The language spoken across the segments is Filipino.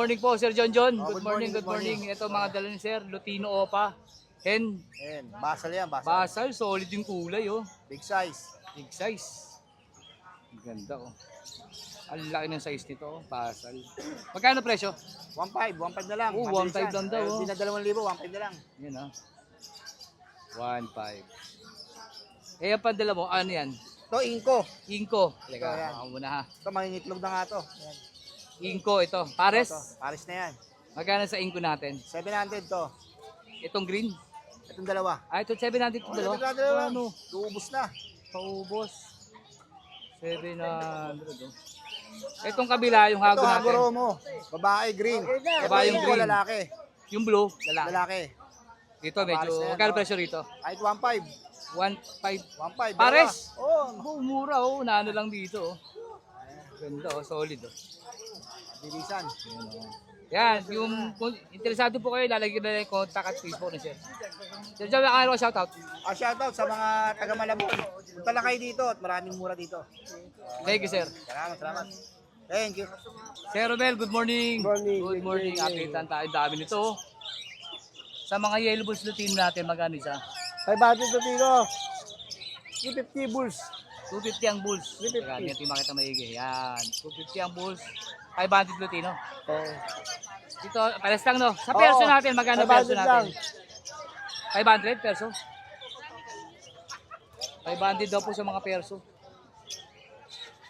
morning po, Sir John John. Oh, Good morning, good morning. Ito mga dala ni Sir, Lutino Opa. Hen. Ayan, basal yan, basal. Basal, solid yung kulay oh. Big size. Big size. Ganda oh. Ang laki ng size nito oh, basal. Magkano presyo? 1.5 na lang. Oh, 1.5 lang daw, oh. Hindi na 2,000, 1.5 na lang. Yan oh. 1.5. Eh, ang pandala mo, ano yan? Ito, inko. Inko. Ito, Teka, yan. ako muna ha. Ito, mangingitlog na nga to. Ayan. Inko ito. Pares? Ito, pares na yan. Magkano sa inko natin? 700 to. Itong green? Itong dalawa. Ah, ito 700 itong dalawa? 700 Ano? Uubos na. Paubos. 700 oh. Itong kabila, yung Ito, hago natin. haguro mo. Babae, green. Babae, Ito, green. lalaki. Yung blue, lalaki. Lalaki. Ito medyo, Pares na yan, magkano oh. presyo rito? Kahit 1.5. 1.5. 1.5. Pares? Oo. Oh, mura oh, naano lang dito oh. Ganda oh, solid oh. Bilisan. Yan, yung kung interesado po kayo, lalagyan na yung contact at Facebook ni Sir. Sir John, makakaro shoutout. Shoutout sa mga taga Malabon. Punta lang kayo dito at maraming mura dito. Thank you, Sir. Salamat. Thank you. Sir Romel, good morning. Good morning. Good morning. Updatean tayo, dami nito oh. Sa mga yellow bulls na team natin, magkano isa? 500 to dito. 250 bulls. 250 ang bulls. 250. Teka, hindi natin makita maigi. Yan, 250 ang bulls. 500 Lutino. Oh. Dito, pares lang no. Sa perso Oo, natin, magkano 500 perso lang. natin? 500 perso? 500 daw po sa mga perso.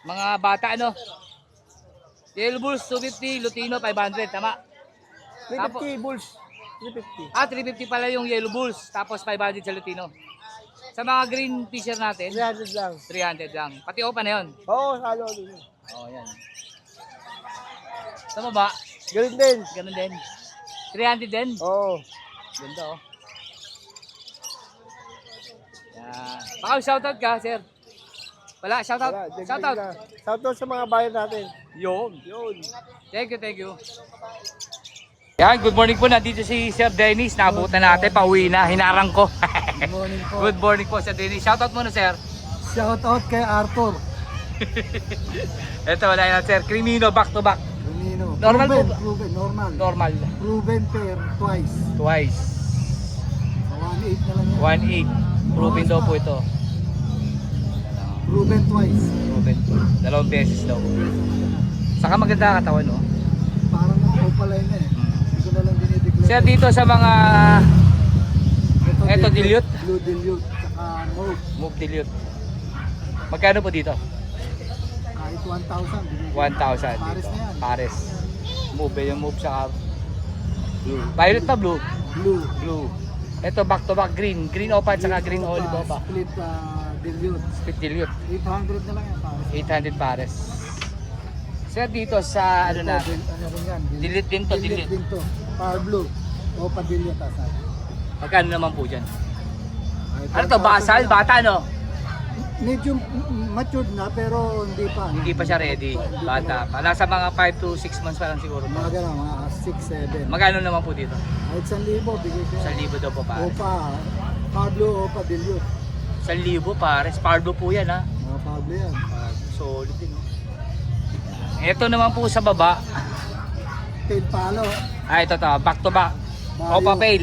Mga bata ano? Yellow bulls 250, Lutino 500, tama? 350 bulls. 350. Ah, 350 pala yung yellow bulls, tapos 500 sa Lutino. Sa mga green t-shirt natin, 300 lang. 300 lang. Pati opa na yun. Oo, halo din. Oh, yan. Sa baba, Ganun din. ganun din. 300 din. Oo. Ganda oh. Yan. Baka shoutout ka, sir. Wala, shoutout. Shoutout. Shoutout sa mga bayan natin. Yun. Yun. Thank you. Yan, good morning po. Nandito si Sir Dennis. Naabutan natin, pauwi na. Hinarang ko. Good morning po. Good morning po, Sir Dennis. Shoutout muna, sir. Shoutout kay Arthur. Ito, wala yan, sir. Crimino, back to back. Domino. Normal po ba? Proven, normal. Normal. Proven pair twice. Twice. 1.8 na lang yan. 1.8. Proven daw po ito. Proven twice. Proven. 2 beses daw. Saka maganda katawan, no? Parang opaline na eh. Hindi ko na lang dinideclare. Sir, dito sa mga Ito, dilute. Blue dilute. Saka mauve. move dilute. Magkano po dito? Kahit 1,000. 1,000 Pares dito. na yan. Pares. Move, yung move sa blue. Violet pa blue? Blue. Blue. Ito back to back green. Green opa at saka green olive opa. Split dilute. Split dilute. 800 na lang yan pares. 800 pares. Sir, dito sa ano na? Ano rin yan? Dilute din to, dilute. din to. Power blue. O pa dilute asa. Magkano naman po dyan? Ano to? Basal? Bata no? Medyo matured na pero hindi pa. Hindi pa siya ready. Bata pa. Nasa mga 5 to 6 months pa lang siguro. Mga gano'n, mga 6, 7. Magkano naman po dito? Kahit 1,000 bigay ko. 1,000 daw po pares. Opa, Pablo Opa dilute. 1,000 pares. Pardo po yan ha. Mga Pablo yan. Solid din. Ito naman po sa baba. Tail palo. Ito to. Back to back. Mayo. Opa pail.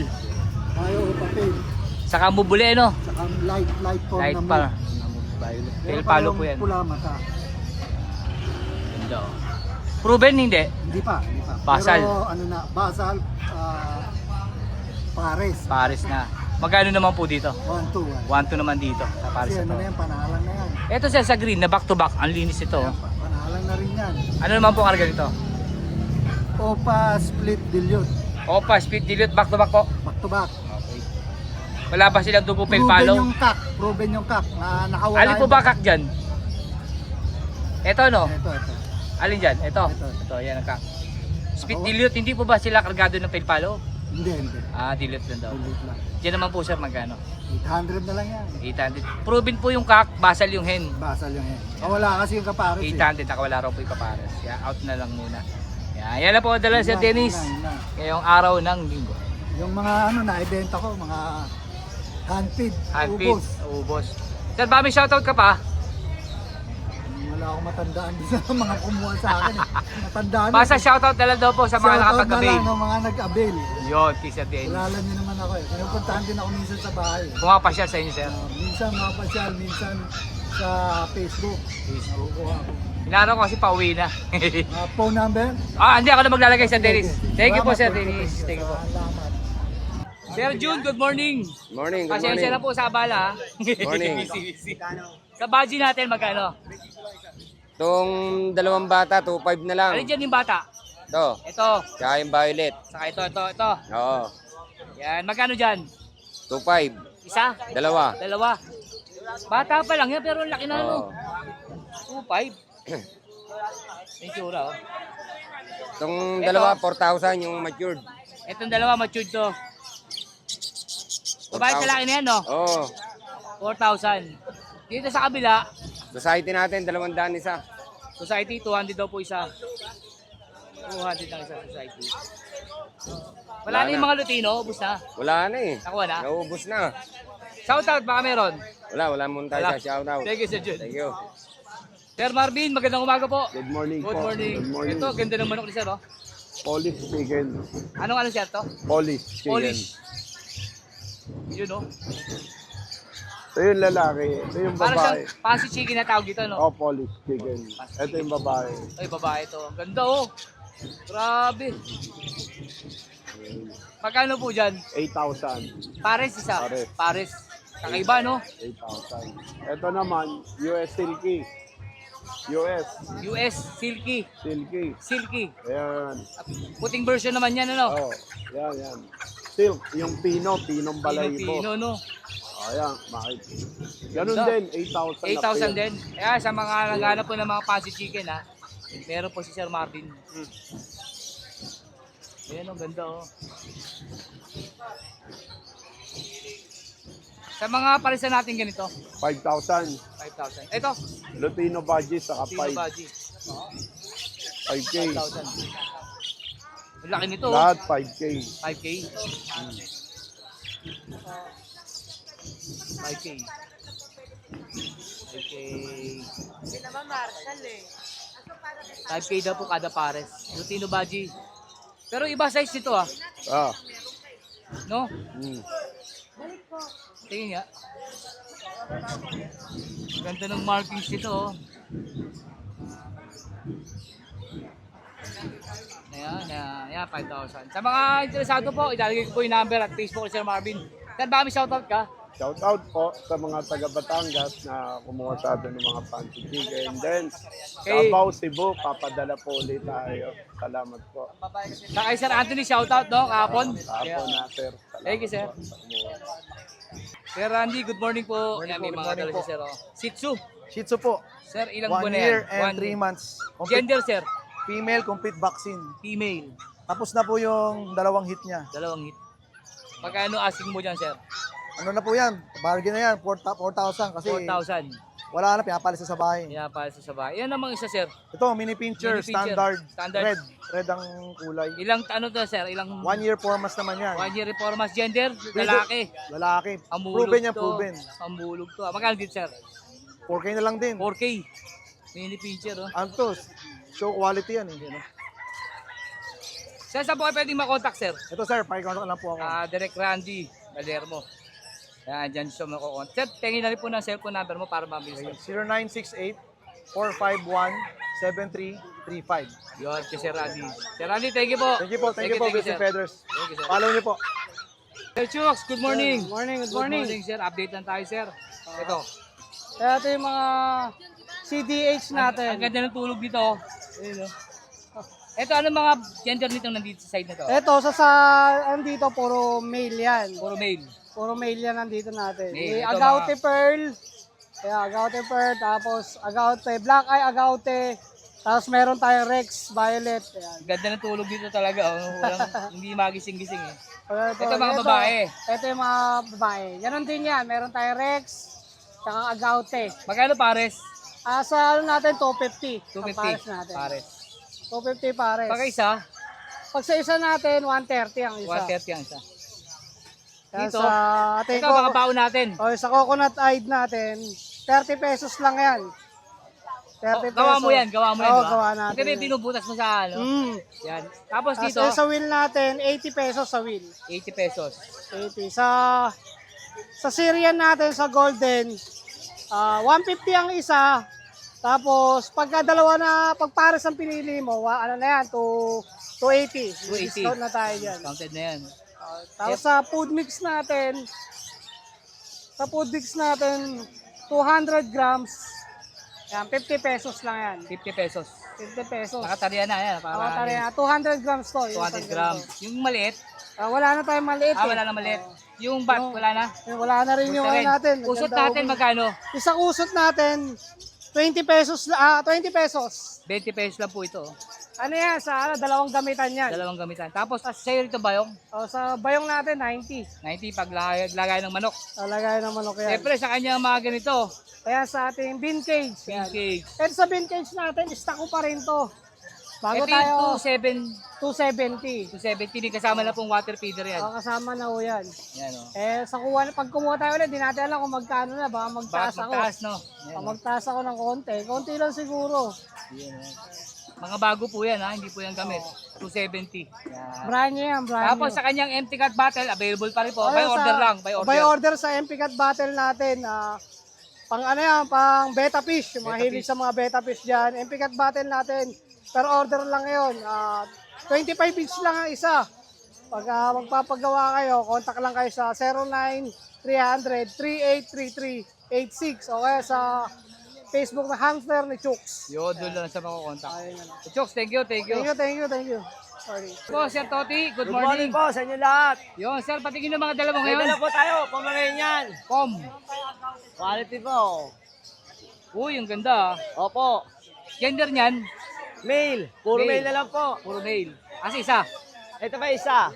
Mayo Opa tail. Saka mubuli no? Saka light form Light na pa. mo. Violet. Pero Tail palo parang po yan. Pula mata. Ganda oh. Proven hindi? Hindi pa. Basal. Pero ano na, basal, pares. Pares na. Magkano naman po dito? 1-2. 1-2 naman dito sa pares Kasi na ano to. na yan, panahalan na yan. Ito siya sa green na back to back. Ang linis ito. Ayan, panahalan na rin yan. Ano naman po karga nito? Opa split dilute. Opa, speed dilute back to back po. Back to back. Okay. Wala pa silang dugo Proven palo. yung kak na nakawala. Alin po ba kak dyan? Ito no? Ito. Alin dyan? Ito. Ito. Ito, yan ang kak. Speed dilute, hindi po ba sila kargado ng palo? Hindi. Ah, dilute lang daw. Dilute lang. Diyan naman po sir, magkano? 800 na lang yan. 800. Proven po yung kak, basal yung hen. Basal yung yan. Wala kasi yung kapares 800, nakawala raw po yung kapares. Kaya out na lang muna. Yan na po dala si Dennis. Ngayong araw ng linggo. Yung mga ano na-ibenta ko, mga handfeed, Handfeed, ubos. ubos. Sir, ba may shoutout ka pa? Wala Wala akong matandaan din sa mga kumuha sa akin eh. Matandaan Basta shoutout na lang daw po sa mga Shoutout na nakapag-avail. lang ng mga nag-avail. Yun, kay Sir Dennis. Kilala niyo naman ako eh. Pinupuntahan din ako minsan sa bahay. Pumapasyal sa inyo, sir. Minsan mapasyal, minsan sa Facebook. Facebook. Kukuha ako. Inaano ko kasi pauwi na. Phone number? Hindi ako na maglalagay sa Dennis. Thank you po, Sir Salamat Dennis. Thank you po. Salamat. Sir June, good morning. Morning, good Pasensya morning. na po sa abala. Morning. Sa budget natin, magkano? Itong dalawang bata, 2.5 na lang. Ano dyan yung bata? Ito, Ito. tsaka yung violet. Saka ito. Oo, Yan, magkano dyan? 2.5. Isa? Dalawa. Dalawa. Bata pa lang yan, pero ang laki na ano. Oo. 2.5. May tsura, oh. Itong Ito. dalawa, 4,000 yung matured. Itong dalawa, matured to. Babae sa laki na yan, no? Oo. 4,000. Dito sa kabila, Society natin, 200 isa. society, 200 daw po isa. 200 lang isa society. Wala na yung mga Lutino, ubus na. Wala na eh. Nakuha na. Naubos na. Shoutout, baka meron. Wala muna tayo Wala. sa shoutout. Thank you, Sir Jude. Thank you. Sir Marvin, magandang umaga po. Good morning Good po. morning. Good morning. Ito, ganda ng manok ni Sir, oh. Polish chicken. Anong sir to? Polish chicken. Polish. Yun, oh. Ito yung lalaki. Ito yung Para babae. siyang fancy chicken na tawag dito, no? Oh, Polish chicken. Ito yung babae. Ay, babae to. Ang ganda, oh. Grabe. Magkano po dyan? 8,000. Pares isa. Pares. Pares. Kakaiba, no? 8,000. Ito naman, US Silky. US US Silky. Silky. Silky. Ayan. Puting version naman yan, ano? Oh, yan. Silk. Yung pinong balay po. Pino, no? Ayan, bakit? Ganun Ganda. din, 8,000 na 8,000 pair. din. Kaya sa mga naghanap po ng mga fancy chicken, ha? Meron po si Sir Martin. Ayan, ang ganda, oh. Sa mga parisan natin ganito, 5,000. 5,000. Ito, Lutino budget, saka Pino Baji. 5K. 5,000. Ang laki nito, oh. Lahat 5K. 5K. 5K. 5K. 5K daw po kada pares. Lutino Baji. Pero iba size nito, ah. Ah. No? Mm. Tingin nga. Ganda ng markings nito, oh. Ayan, 5,000. Sa mga interesado po, ilalagay ko po yung number at Facebook ni Sir Marvin. Sir, baka may shoutout ka? Shout out po sa mga taga Batangas na kumuha sa atin ng mga fancy chicken. Then, Okay. Davao, Cebu, papadala po ulit tayo. Salamat po. Sa kay Sir Anthony, shoutout, no? Kahapon. Kahapon na, sir. Salamat Thank you, sir. po sa kumuha. Sir Randy, good morning po. Morning Ayan, po, may good mga morning dala si po. Sir, oh. Shih Tzu. Shih Tzu po. Sir, ilang 1 buwan na yan? year and 3 months. Complete, Gender, sir? female, complete vaccine. Female. Tapos na po yung dalawang hit niya. Dalawang hit. Pagkano asking mo dyan, sir? Ano na po yan? Bargain na yan. 4,000 kasi 4,000. wala na, pinapalis na sa bahay. Pinapal sa sabay. Yan namang isa, sir. Ito, mini pincher, Mini pincher, standard, standard. red. Red ang kulay. Ilang, ano to, sir? Ilang 1 year 4 months naman yan. 1 year reformas gender? Lalaki. Lalaki. Ang bulog Proven yan, to. proven. Ang bulog to. Magkano dito, sir? 4K na lang din. 4K. Mini pincher, oh. Ano to? Show quality yan eh. Sir, saan po kayo pwedeng makontakt, sir? Ito sir, pakikontak lang po ako. Direct Randy Galermo. Yan, dyan siya makukontak. Sir, tingin na rin po ng cellphone number mo para mabilis. 0968-451-7335. Yun, kay Sir Randy. Sir Randy, thank you po. Thank you po, Vincent sir. Peders. Thank you, sir. Follow niyo po. Sir Chux, good morning. Good morning, good Good morning. morning, sir. Update lang tayo, sir. Ito. Kaya ito yung mga CDH natin. Ang ganda ng tulog dito. Ayun, oh. Ito, anong mga gender nitong nandito sa side na to? Ito, andito, puro male yan. Puro male. Puro male yan nandito natin. Male. May Ito, Agouti mga- Pearl. Kaya Agouti Pearl, tapos Agouti, Black Eye Agouti. Tapos meron tayong Rex Violet. Ayan. Ganda ng tulog dito talaga. Oh. Walang, hindi magising-gising eh. Ito, mga babae. Ito yung mga babae. Ganon din yan. Meron tayong Rex, tsaka Agouti. Magkano pares? Sa ano natin, 250. Ang 250. pares natin. Pares. 250 pares. Pag isa, Pag sa isa natin, 130 ang isa. 130 ang isa. Kaya Dito, sa ating ito mga baon natin. sa coconut eyed natin, 30 pesos lang yan. 30 gawa mo pesos. yan, gawa mo yan, Oo, di ba? gawa natin Kasi may yan. binubutas mo sa ano. Yan. Tapos Tapos dito, sa wheel natin, 80 pesos sa wheel. 80 pesos. 80. Sa Syrian natin, sa Golden, 150 ang isa. Tapos, pagka dalawa na, pag pares ang pinili mo, ano na yan, 280. 280. Discount na tayo dyan. Counted na yan. Tapos sa food mix natin, 200 grams, yan, 50 pesos lang yan. 50 pesos. 50 pesos. Nakatariya na yan. Para Mga tari na, 200 grams to. yung 200 isang grams. ganito. Yung maliit, Wala na tayong maliit wala na maliit. Yung bat, wala na. Wala na rin yung Usot ano natin. Usot Naganda natin ubo. magkano? Isang usot natin, 20 pesos. 20 pesos. 20 pesos lang po ito. Ano yan? Sa dalawang gamitan yan. Dalawang gamitan. Tapos sa'yo rito bayong, Sa bayong natin, 90. 90 paglagay ng manok. Lagay ng manok yan. Siyempre sa kanya mga ganito, Kaya sa ating bean cage. Yan. cake. Pero sa bean cage natin, stock ko pa rin to. Bago Ito tayo, yung 270. 270, may kasama na pong water feeder yan. Kasama na ho yan. Yan o. Pag kumuha tayo ulit, di natin alam kung magkano na. Baka magtaas Bakit ako. magtaas, no? Yan, Baka o. magtaas ako ng konti. Konti lang siguro. Yan, o. Mga bago po yan ha, hindi po yan gamit. 270. Yan. Brand new yan, brand Tapos new. sa kanyang empty cut bottle, available pa rin po. By Ayun, order lang, by order. By order sa MP Cat Battle natin. Pang ano yan, pang beta fish. Yung mga Beta hilig fish. sa mga beta fish dyan. MP Cat Battle natin. Per order lang ngayon. 25 each lang ang isa. Pag magpapagawa kayo, contact lang kayo sa 09-300-3833-86 o kaya sa Facebook na Hamster ni Chooks. Yun, doon lang sa makukontak. Ayun na. Chokes, thank you, thank you. Thank you. Sorry. Po, Sir Toti, good morning. po sa inyo lahat. Yun, Sir, patingin ng mga dala mo May ngayon. dala po tayo, Pomeranian. Pom. Quality po. Uy, ang ganda. Opo. Gender niyan, Male. Puro Male. male na lang po. puro male. Kasi isa. Ito pa isa.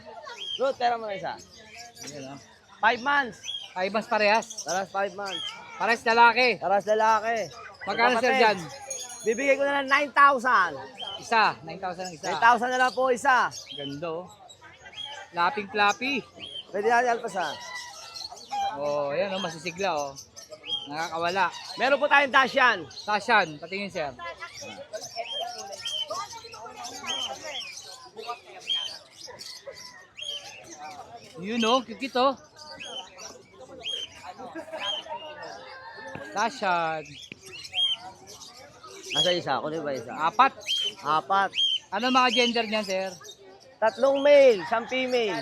Ruth, pera mo na isa. Ayan, 5 months. 5 months parehas. Taras 5 months. Parehas lalaki. Taras lalaki. Magkano, Sir, Kapatid, dyan? Bibigay ko na lang 9,000. Isa. 9,000 ang isa. 9,000 na lang po isa. Ganda, oh. Laping-plapi. Pwede natin alpasan. Oh, ayan, oh, masisigla, oh. Nakakawala. Meron po tayong Dashan. Tashan, patingin, Sir. Yun, oh, kikit, oh. Tashan. Nasa isa? Kunin ba isa? 4. 4. Ano mga gender niyan, Sir? 3 male, 1 female.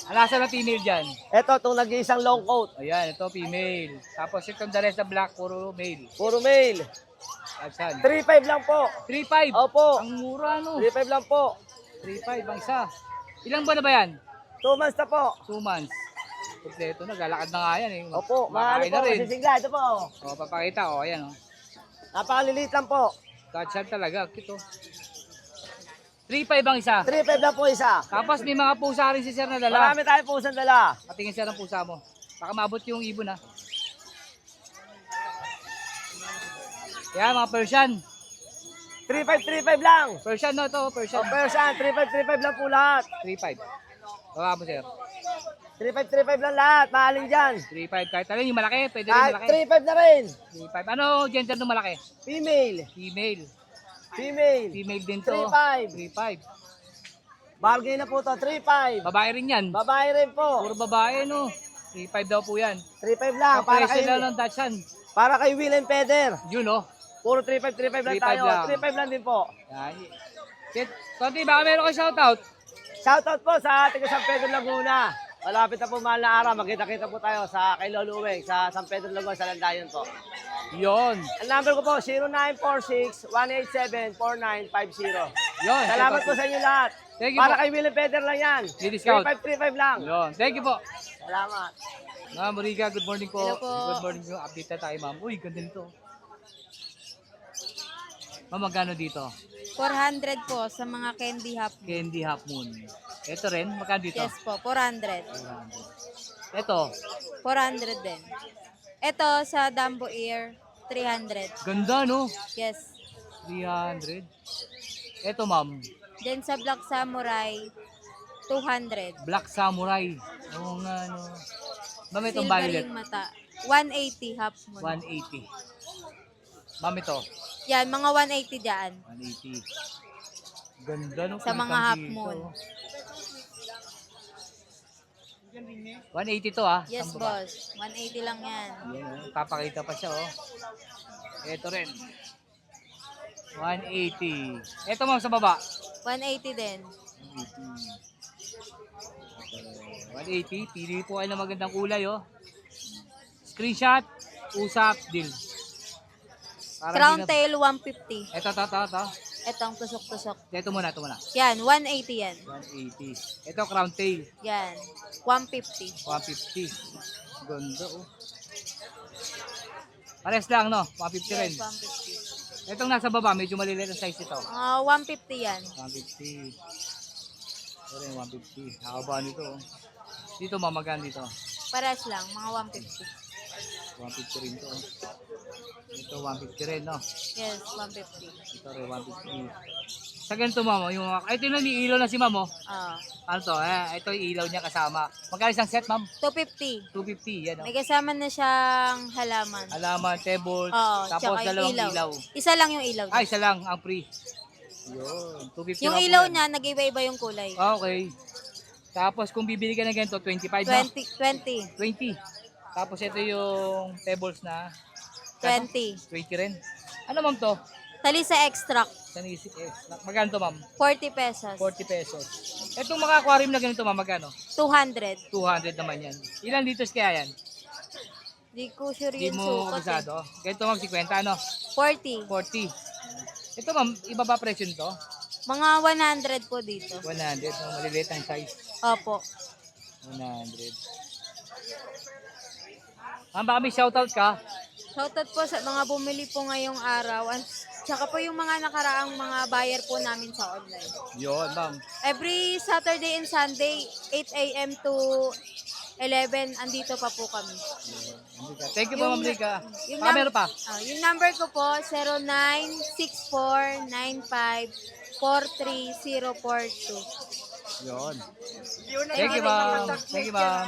Alasa na female dyan. Ito, itong nag-iisang long coat. Ayan, ito female. Tapos itong the rest na black, puro male. Puro male. Tashan. 3,500 lang po. 3.5. Opo. Ang mura, no? 3,500 lang po. 3.5 ang isa. Ilang buwan na ba yan? 2 months na po. 2 months. Kompleto na, galakad na nga yan eh. Opo, maaari Makain po. na rin. Masisigla. Ito po. O, papakita ko, ayan o. Napakaliliit lang po. Tashan talaga, kito. 3.5 ang isa. 3,500 lang po isa. Tapos may mga pusa rin si Sir na dala. Marami tayong pusang dala. Patingin Sir ang pusa mo. Baka maabot yung ibon ha. Kaya mga Persian. 3,500 lang. Persian no to, O Persian. Persian, 3,500 lang po lahat. 3.5. Baka mo Sir. 3,500 lang lahat. Mahalin dyan. 3.5 kahit alin yung malaki, pwede rin Kahit malaki. 3,500 na rin. 3.5. Ano gender ng malaki? Female. Female. Female. Female din to. 3,500. 3.5. Bargain na po to. 3,500. Babae rin yan. Babae rin po. Puro babae no. 3.5 daw po yan. 3,500 lang. Para Kapresyo kay, lang ng Dachshund. para kay Will and Feather. Yun no. Puro 3,500 lang 3,500 tayo. lang. 3,500 lang din po. Yan. Tonti, baka meron ka shoutout. Shoutout po sa ating San Pedro Laguna. Malapit na po mahal na araw. Magkita-kita po tayo sa kay Lolo Uweng sa San Pedro Laguna sa Landayon po. Yun. Ang number ko po 0946-187-4950. Yun. Salamat po sa inyo lahat. Thank you Para po. kay Will and Feather lang yan. May discount. 3,500 lang. Yun. Thank you po. Salamat. Ma'am Mariga, good morning po. Hello po. Good morning po. Update na tayo, ma'am. Uy, ganda nito. Ma'am, magkano dito? 400 po sa mga candy hop. Candy Half Moon. Ito rin, magkano dito? Yes po, 400. Ito, 400 din. Ito sa Dumbo Ear, 300. ganda no? Yes. 300. Ito, ma'am, Then sa Black Samurai, 200. Black Samurai. Oo nga, no. Ma'am, itong Silver violet, yung mata. 180 half moon. 180. Ma'am, ito. Yan, mga 180 dyan. 180. Ganda no. Sa mga half moon. 180 to ah. Yes, Saan ba? boss. 180 lang yan. Yan, papakita pa siya oh. Ito rin. 180. Ito ma'am sa baba. 180 din. 180. Pili po kayo ng magandang kulay oh. Screenshot, usap, deal. Para Crown hindi na- tail, 150. Ito. Itong tusok-tusok. Ito muna. Yan, 180 yan. 180. Ito crown tail. Yan, 150. 150. Ganda oh. Pares lang no, 150 rin. Yes, 150. Itong nasa baba, medyo maliliit ang size ito. 150 yan. 150. Ito rin, 150. Haba nito oh. Dito mamagan dito. Pares lang, mga 150. 150 rin to. Ito 150 rin no. Yes, 150. Ito rin 150. Sa ganito ma'am, yung ito na ilaw na si ma'am oh. Ah, Ano to? Ito yung ilaw niya kasama. Magkano isang set ma'am? 250. 250 yan oh. May kasama na siyang halaman. Alaman, table, Oo, tapos tsaka yung dalawang ilaw. Isa lang yung ilaw. Ay, isa lang ang free. Yun, 250 Yung lang po ilaw yan. niya, nag-iba-iba yung kulay. Okay. Tapos kung bibili ka na ganito, 25 na. 20. 20. Tapos ito yung tables na 20. 20 rin. Ano ma'am to? Talisa extract, Sanisi magkano to ma'am? 40 pesos. 40 pesos. Itong mga aquarium na ganito ma'am, magkano? 200. 200 naman yan. Ilan liters kaya yan? Di ko sure Hindi yung mo sukat eh. kabisado. Ganito ma'am, 50 ano? 40. 40. Ito ma'am, iba ba presyo nito? Mga 100 po dito. 100. No? Maliliit ang size. Opo. 100. Ma'am, baka may shoutout ka? Shoutout po sa mga bumili po ngayong araw. At saka po yung mga nakaraang mga buyer po namin sa online. Yun ma'am. Every Saturday and Sunday, 8 a.m. to 11, andito pa po kami. Thank you po ma'am Rika. Yung Meron pa? Yung number ko po, 0964954342. Yun. Thank you ma'am. Thank you ma'am.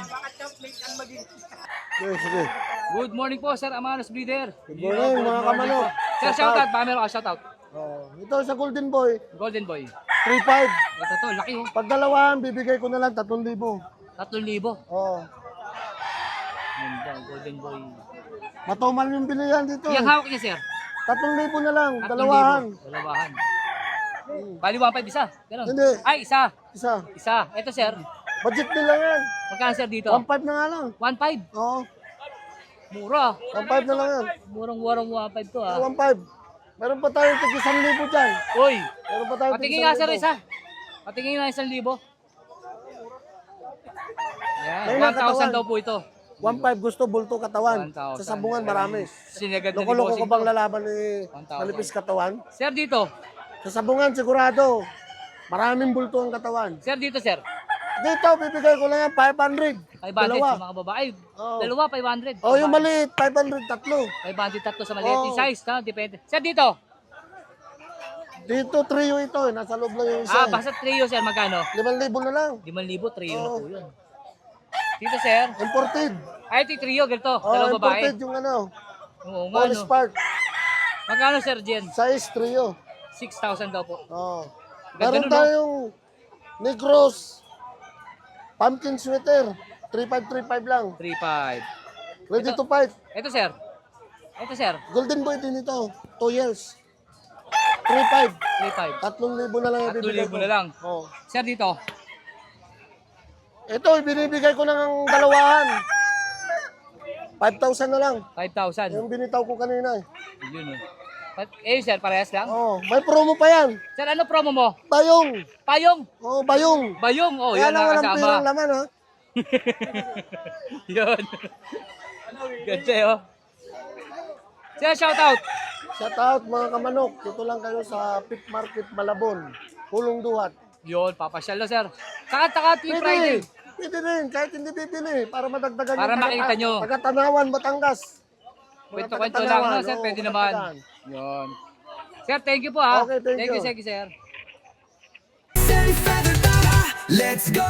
Okay, sige. Good morning po Sir Amanos Breeder. Good morning, mga kamanok. Sir, shoutout. Baka meron ka shoutout. Oh, ito sa Golden Boy, Golden Boy. 3.5. Ito to, laki oh. Pag dalawahan, bibigay ko na lang 3,000. 3,000. Oh, Ganda, Golden Boy. matumal yung bilihan dito. Yung hawak niya sir. 3,000 na lang, 3,000. dalawahan. Dalawahan. Bali 1,500 isa. Ganun. Hindi, Ay, isa. isa. Isa. Ito sir. Budget din lang yan. Magkano sir dito? 1.5 na nga lang. 1,500. Oo, Mura. 1.5 na lang yan. Murang-murang 1,500 to ah. 1.5. Meron pa tayong tig 1,000 dyan. Uy. Meron pa tayong tig Patingin nga sir 1,000. isa. Patingin nga 1,000. Yan. May 1,000 nakatawan. daw po ito. 1.5 gusto, bulto katawan. 1,000. Sa sabungan, marami. Sinagad na Loko-loko bossing ko bang to. lalaban ni 1,000. malipis katawan? Sir dito. Sa sabungan, sigurado. Maraming bulto ang katawan. Sir dito sir. Dito, bibigay ko lang yan 500. 500 Dalawa. sa mga babae. Oo. Dalawa 500. Oh, yung maliit, 500, tatlo. 500 tatlo sa maliit. Oo. Yung size, ha? Depende. Sir, dito. Dito, trio ito. Nasa loob lang yung isa. Basta trio, sir. Magkano? 5,000 na lang. 5,000, trio na Oo. po yun. Dito, sir. Imported. Ay, ito yung trio, ganito. Oh, Dalawang babae. imported yung ano. Oo nga, Polish no. part. Magkano, sir, Jen? Size trio. 6,000 daw po. Oh. Ganda Meron nun, no? tayong Negros. Pumpkin sweater. 3,535 lang. 3,500. Ready Ito. to fight. Ito, sir. Ito, sir. Golden boy din ito. 2 years. 3,500. 3,500. 3,000 na lang yung bibigay 3,000 na lang. Oh. Sir, dito. Ito, binibigay ko ng dalawahan. 5,000 na lang. 5,000. Yung binitaw ko kanina. Yun, sir, parehas lang. Oh, may promo pa yan. Sir, ano promo mo? Bayong. Payong. Oh, bayong. Bayong. Oh, Kaya yan lang walang nakasama. pirang laman, ha? Yun. Ganda oh. Sir, shout out. Shout out mga kamanok. Dito lang kayo sa Pit Market Malabon. Pulong Duhat. Yun, papasyal na sir. Saka Team Friday. Pwede rin. Kahit hindi bibili. Para madagdagan Para yung makita nyo. Taga-Tanawan, Batangas. Mga Kwento-kwento lang, taga-Tanawan, no, sir? oo, Pwede naman. taga-Tanawan. Yun. Sir, thank you po ha. Okay, thank you. Thank you, sir. Let's go!